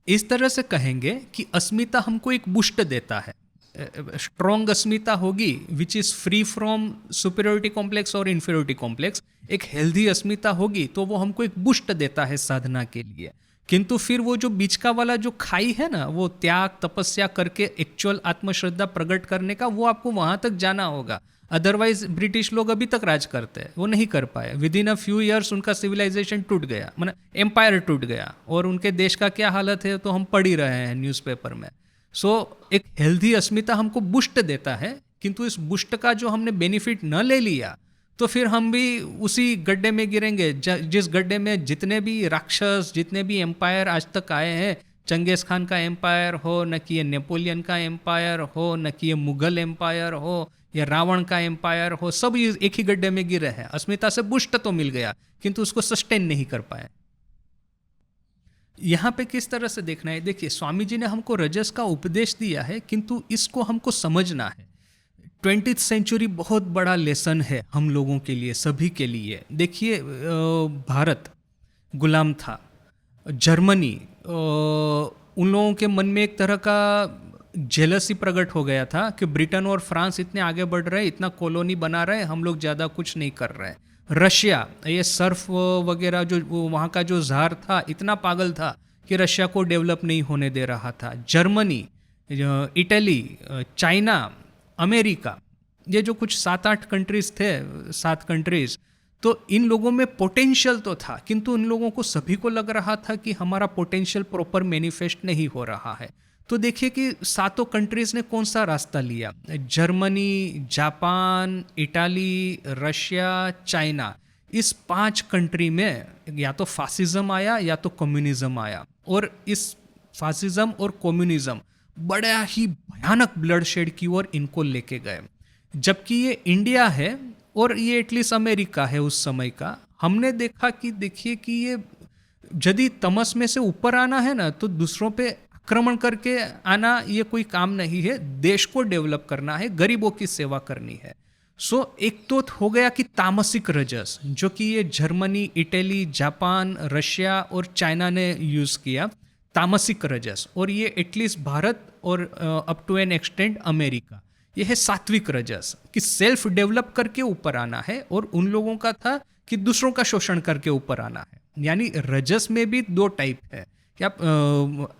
इस तरह से कहेंगे कि अस्मिता हमको एक बूस्ट देता है। स्ट्रॉन्ग अस्मिता होगी which is free from superiority complex और इन्फीरियोरिटी कॉम्प्लेक्स। एक हेल्दी अस्मिता होगी तो वो हमको एक बूस्ट देता है साधना के लिए। किंतु फिर वो जो बीच का वाला जो खाई है ना, वो त्याग तपस्या करके एक्चुअल आत्मश्रद्धा प्रकट करने का, वो आपको वहां तक जाना होगा। अदरवाइज ब्रिटिश लोग अभी तक राज करते हैं, वो नहीं कर पाए। With in a few years उनका सिविलाइजेशन टूट गया, मतलब एम्पायर टूट गया, और उनके देश का क्या हालत है तो हम पढ़ ही रहे हैं न्यूज़पेपर में। सो एक हेल्दी अस्मिता हमको बुस्ट देता है, किंतु इस बुस्ट का जो हमने बेनिफिट न ले लिया तो फिर हम भी उसी गड्ढे में गिरेंगे जिस गड्ढे में जितने भी राक्षस, जितने भी एम्पायर आज तक आए हैं, चंगेज खान का एम्पायर हो, न कि ये नेपोलियन का एम्पायर हो, न कि ये मुगल एम्पायर हो, या रावण का एम्पायर हो, सब ये एक ही गड्ढे में गिरे हैं। अस्मिता से बुस्ट तो मिल गया किंतु उसको सस्टेन नहीं कर पाए। यहाँ पे किस तरह से देखना है, देखिए स्वामी जी ने हमको रजस का उपदेश दिया है, किंतु इसको हमको समझना है। 20th सेंचुरी बहुत बड़ा लेसन है हम लोगों के लिए, सभी के लिए। देखिए भारत गुलाम था, जर्मनी, उन लोगों के मन में एक तरह का जेलसी प्रकट हो गया था कि ब्रिटेन और फ्रांस इतने आगे बढ़ रहे हैं, इतना कॉलोनी बना रहे हैं, हम लोग ज़्यादा कुछ नहीं कर रहे हैं। रशिया, ये सर्फ वगैरह जो वहाँ का जो ज़ार था इतना पागल था कि रशिया को डेवलप नहीं होने दे रहा था। जर्मनी, इटली, चाइना, अमेरिका, ये जो कुछ 7-8 कंट्रीज थे, 7 कंट्रीज, तो इन लोगों में पोटेंशियल तो था, किंतु इन लोगों को सभी को लग रहा था कि हमारा पोटेंशियल प्रॉपर मैनिफेस्ट नहीं हो रहा है। तो देखिए कि सातों कंट्रीज ने कौन सा रास्ता लिया। Germany, Japan, Italy, Russia, China, इस 5 कंट्री में या तो फासिज्म आया या तो कम्युनिज्म आया, और इस फासिज्म और कम्युनिज्म बड़ा ही भयानक ब्लडशेड की ओर इनको लेके गए। जबकि ये इंडिया है और ये एटलीस्ट अमेरिका है उस समय का, हमने देखा कि देखिए कि ये यदि तमस में से ऊपर आना है ना, तो दूसरों पे आक्रमण करके आना ये कोई काम नहीं है। देश को डेवलप करना है, गरीबों की सेवा करनी है। सो एक तो हो गया कि तामसिक रजस, जो कि ये जर्मनी, इटली, जापान, रशिया और चाइना ने यूज़ किया, तामसिक रजस। और ये एटलीस्ट भारत और up to an extent America, ये है सात्विक रजस, कि सेल्फ डेवलप करके ऊपर आना है। और उन लोगों का था कि दूसरों का शोषण करके ऊपर आना है। यानी रजस में भी 2 टाइप है कि आप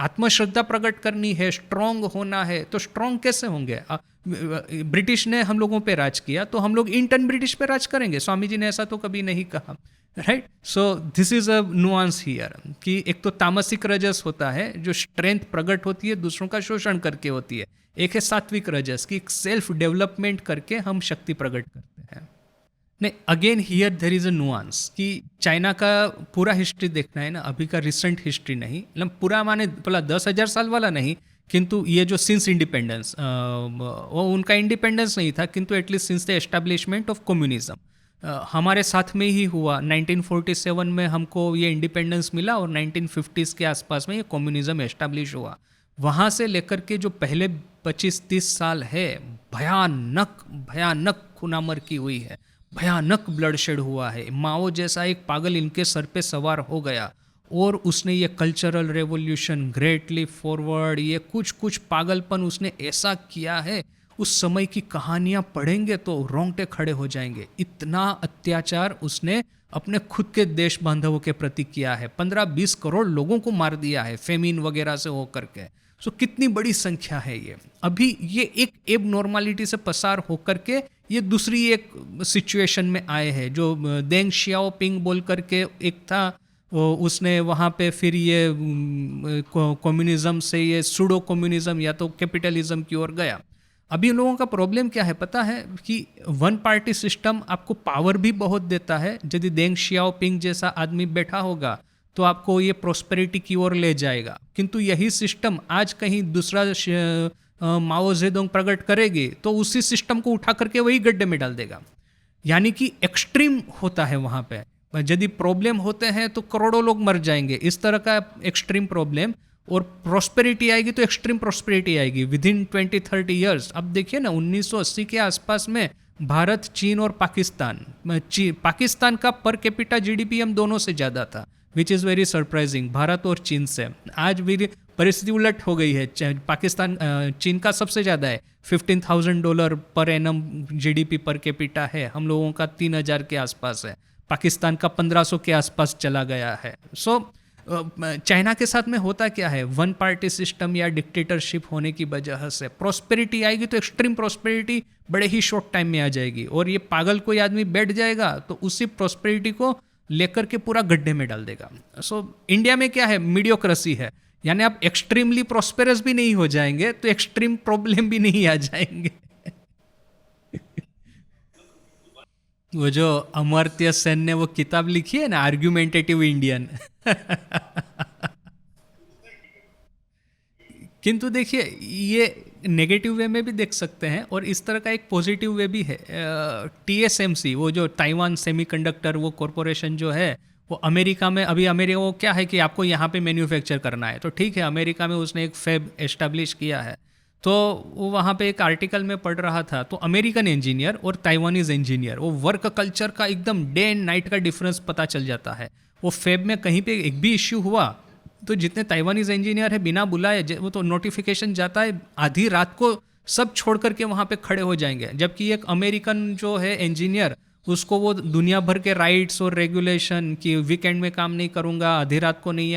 आत्मश्रद्धा प्रकट करनी है, स्ट्रांग होना है। तो स्ट्रांग कैसे होंगे? ब्रिटिश ने हम लोगों पे राज किया तो हम लोग इंटर्न ब्रिटिश पे राज करेंगे? स्वामी जी ने ऐसा तो कभी नहीं कहा, right? So this is a nuance here, कि एक तो तामसिक रजस होता है जो स्ट्रेंथ प्रकट होती है, दूसरों का शोषण करके होती है। एक है सात्विक रजस, की सेल्फ डेवलपमेंट करके हम शक्ति प्रकट करते हैं। नहीं, again here there is a nuance, कि चाइना का पूरा हिस्ट्री देखना है ना, अभी का रिसेंट हिस्ट्री नहीं, मतलब पूरा माने भला 10,000 साल वाला नहीं, किंतु ये जो सिंस इंडिपेंडेंस, वो उनका इंडिपेंडेंस नहीं था, किंतु at least since the establishment of communism हमारे साथ में ही हुआ। 1947 में हमको ये इंडिपेंडेंस मिला और 1950s के आसपास में ये कम्युनिज्म एस्टेब्लिश हुआ। वहाँ से लेकर के जो पहले 25-30 साल है, भयानक भयानक खुनामर की हुई है, भयानक ब्लडशेड हुआ है। माओ जैसा एक पागल इनके सर पे सवार हो गया और उसने ये cultural revolution, great leap forward, ये कुछ कुछ पागलपन उसने ऐसा किया है, उस समय की कहानियां पढ़ेंगे तो रोंगटे खड़े हो जाएंगे। इतना अत्याचार उसने अपने खुद के देश बांधवों के प्रति किया है। 15-20 करोड़ लोगों को मार दिया है फेमिन वगैरह से होकर के। सो कितनी बड़ी संख्या है ये। अभी ये एक एब नॉर्मलिटी से पसार होकर के ये दूसरी एक सिचुएशन में आए हैं, जो देंग शियाओपिंग बोल करके एक था, उसने वहाँ पे फिर ये कम्युनिज्म से ये सूडो कम्युनिज्म या तो कैपिटलिज्म की ओर गया। अभी लोगों का प्रॉब्लम क्या है पता है, कि वन पार्टी सिस्टम आपको पावर भी बहुत देता है। यदि देंग शियाओपिंग जैसा आदमी बैठा होगा तो आपको ये प्रोस्पेरिटी की ओर ले जाएगा, किंतु यही सिस्टम आज कहीं दूसरा माओ जेडोंग प्रकट करेगी तो उसी सिस्टम को उठा करके वही गड्ढे में डाल देगा। यानी कि एक्सट्रीम होता है वहाँ पे। यदि प्रॉब्लम होते हैं तो करोड़ों लोग मर जाएंगे, इस तरह का एक्सट्रीम प्रॉब्लम। और प्रोस्पेरिटी आएगी तो एक्सट्रीम प्रोस्पेरिटी आएगी विद इन 20-30 ईयर्स। अब देखिए ना, 1980 के आसपास में भारत, चीन और पाकिस्तान का पर कैपिटा जीडीपी हम दोनों से ज़्यादा था, which is very surprising, Bharat और चीन से। आज भी परिस्थिति उलट हो गई है। पाकिस्तान चीन का सबसे ज़्यादा है, $15,000 per annum GDP per capita है, हम लोगों का 3,000 के आसपास है, पाकिस्तान का 1,500 के आसपास चला गया है। सो चाइना के साथ में होता क्या है, वन पार्टी सिस्टम या डिक्टेटरशिप होने की वजह से प्रॉस्पेरिटी आएगी तो एक्सट्रीम प्रॉस्पेरिटी बड़े ही शॉर्ट टाइम में आ जाएगी, और ये पागल कोई आदमी बैठ जाएगा तो उसी प्रॉस्पेरिटी को लेकर के पूरा गड्ढे में डाल देगा। सो इंडिया में क्या है, मीडियोक्रेसी है, यानी आप एक्सट्रीमली प्रॉस्पेरस भी नहीं हो जाएंगे तो एक्सट्रीम प्रॉब्लम भी नहीं आ जाएंगे। वो जो अमर्त्य सेन ने वो किताब लिखी है ना, आर्ग्यूमेंटेटिव इंडियन। किंतु देखिए, ये नेगेटिव वे में भी देख सकते हैं और इस तरह का एक पॉजिटिव वे भी है। TSMC, वो जो ताइवान सेमीकंडक्टर वो कॉरपोरेशन जो है, वो अमेरिका में, अभी अमेरिका वो क्या है कि आपको यहाँ पे मैन्युफैक्चर करना है, तो ठीक है, अमेरिका में उसने एक फैब एस्टेब्लिश किया है। तो वो वहाँ पे एक आर्टिकल में पढ़ रहा था, तो अमेरिकन इंजीनियर और ताइवानीज इंजीनियर, वो वर्क कल्चर का एकदम डे एंड नाइट का डिफरेंस पता चल जाता है। वो फैब में कहीं पे एक भी इश्यू हुआ तो जितने ताइवानीज इंजीनियर है बिना बुलाए वो तो नोटिफिकेशन जाता है, आधी रात को सब छोड़ करके वहाँ पे खड़े हो जाएंगे। जबकि एक अमेरिकन जो है इंजीनियर, उसको वो दुनिया भर के राइट्स और रेगुलेशन कि वीकेंड में काम नहीं करूँगा, आधी रात को नहीं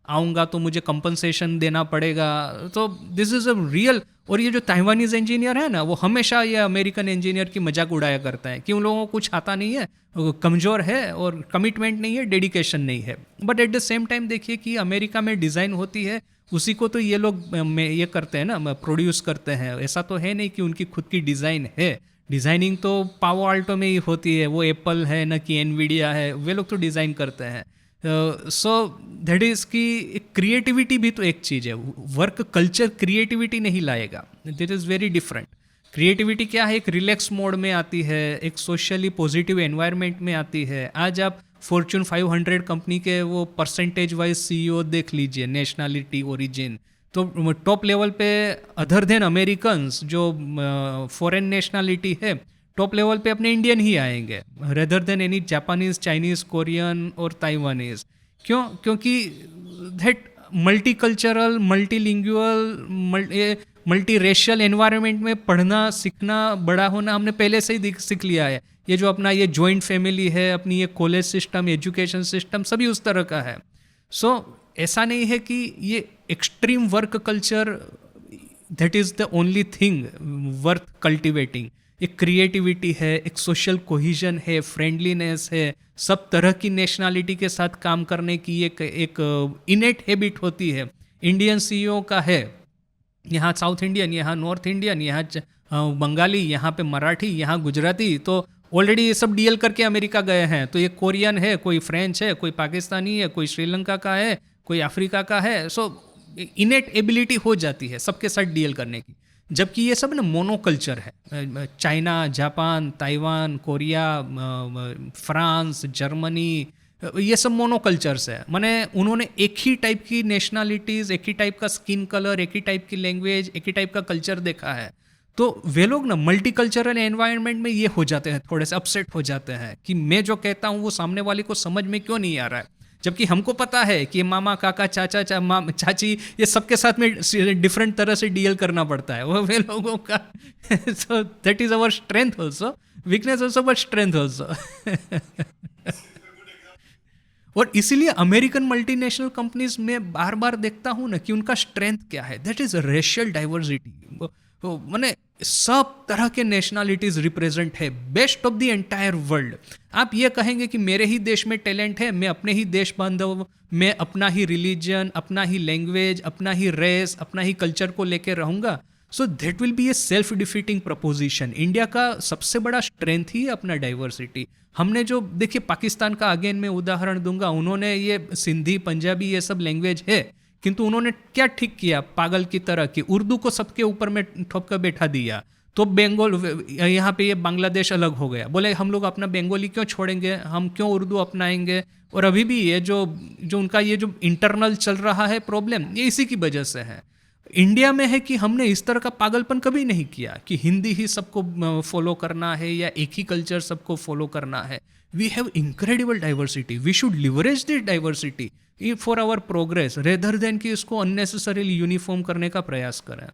आऊँगा तो मुझे कंपनसेशन देना पड़ेगा। तो दिस इज़ अ रियल। और ये जो ताइवानीज इंजीनियर है ना, वो हमेशा ये अमेरिकन इंजीनियर की मजाक उड़ाया करता है कि उन लोगों को कुछ आता नहीं है, वो कमज़ोर है और कमिटमेंट नहीं है, डेडिकेशन नहीं है। But at the same time देखिए कि अमेरिका में डिज़ाइन होती है, उसी को तो ये लोग ये करते हैं ना, प्रोड्यूस करते हैं। ऐसा तो है नहीं कि उनकी खुद की डिज़ाइन है, डिज़ाइनिंग तो पावर आल्टो में ही होती है, वो एप्पल है ना कि एनवीडिया है, वे लोग तो डिज़ाइन करते हैं। सो दैट इज़ कि क्रिएटिविटी भी तो एक चीज़ है, वर्क कल्चर क्रिएटिविटी नहीं लाएगा, that is very different. Creativity क्या है, एक रिलैक्स मोड में आती है, एक सोशली पॉजिटिव एनवायरनमेंट में आती है। आज आप फॉर्च्यून 500 कंपनी के वो परसेंटेज वाइज CEO देख लीजिए, नेशनलिटी, ओरिजिन, तो टॉप लेवल पे अदर देन अमेरिकन्स जो फॉरेन नेशनलिटी है, टॉप लेवल पे अपने इंडियन ही आएंगे rather than any Japanese, Chinese, Korean और ताइवानीज। क्यों? क्योंकि that multi cultural, multilingual, multi racial environment में पढ़ना, सीखना, बड़ा होना हमने पहले से ही सीख लिया है। ये जो अपना ये जॉइंट फैमिली है, अपनी ये कॉलेज सिस्टम, एजुकेशन सिस्टम, सभी उस तरह का है। सो ऐसा नहीं है कि ये extreme work culture that is the only thing worth cultivating. एक क्रिएटिविटी है, एक सोशल कोहिजन है, फ्रेंडलीनेस है, सब तरह की नेशनलिटी के साथ काम करने की एक इनेट हैबिट होती है। इंडियन CEO का है, यहाँ साउथ इंडियन, यहाँ नॉर्थ इंडियन, यहाँ बंगाली, यहाँ पे मराठी, यहाँ गुजराती, तो ऑलरेडी ये सब डील करके अमेरिका गए हैं। तो ये कोरियन है, कोई फ्रेंच है, कोई पाकिस्तानी है, कोई श्रीलंका का है, कोई अफ्रीका का है। सो इनेट एबिलिटी हो जाती है सबके साथ डील करने की। जबकि ये सब ना मोनोकल्चर है, China, Japan, Taiwan, Korea, France, Germany, ये सब मोनोकल्चर्स है। माने उन्होंने एक ही टाइप की नेशनलिटीज़, एक ही टाइप का स्किन कलर, एक ही टाइप की लैंग्वेज, एक ही टाइप का कल्चर देखा है। तो वे लोग ना मल्टी कल्चरल एनवायरनमेंट में ये हो जाते हैं, थोड़े से अपसेट हो जाते हैं कि मैं जो कहता हूँ वो सामने वाले को समझ में क्यों नहीं आ रहा है। जबकि हमको पता है कि मामा, काका, चाचा, चाची, ये सबके साथ में डिफरेंट तरह से डील करना पड़ता है, वो वे लोगों का। So that is our strength also, weakness also, but strength also. और इसीलिए अमेरिकन मल्टीनेशनल कंपनीज में बार बार देखता हूँ ना कि उनका स्ट्रेंथ क्या है, दैट इज़ रेशियल डाइवर्सिटी। माने सब तरह के नेशनलिटीज रिप्रेजेंट है, best of the entire world. आप ये कहेंगे कि मेरे ही देश में टैलेंट है, मैं अपने ही देश बांधव, मैं अपना ही रिलीजन, अपना ही लैंग्वेज, अपना ही रेस, अपना ही कल्चर को लेकर रहूँगा। So that will be A self defeating preposition. India का सबसे बड़ा स्ट्रेंथ ही है अपना डाइवर्सिटी। हमने जो देखिए, पाकिस्तान का अगेन मैं उदाहरण दूंगा, उन्होंने ये सिंधी, पंजाबी, ये सब लैंग्वेज है, किंतु उन्होंने क्या ठीक किया, पागल की तरह की उर्दू को सबके ऊपर में ठोक कर बैठा दिया। तो बंगाल, यहाँ पे ये बांग्लादेश अलग हो गया, बोले हम लोग अपना बंगाली क्यों छोड़ेंगे, हम क्यों उर्दू अपनाएंगे। और अभी भी ये जो उनका ये जो इंटरनल चल रहा है प्रॉब्लम, ये इसी की वजह से है। इंडिया में है कि हमने इस तरह का पागलपन कभी नहीं किया कि हिंदी ही सबको फॉलो करना है या एक ही कल्चर सबको फॉलो करना है। We have incredible diversity, we should leverage this diversity. For our progress rather than कि इसको अननेसेसरीली यूनिफॉर्म करने का प्रयास करें।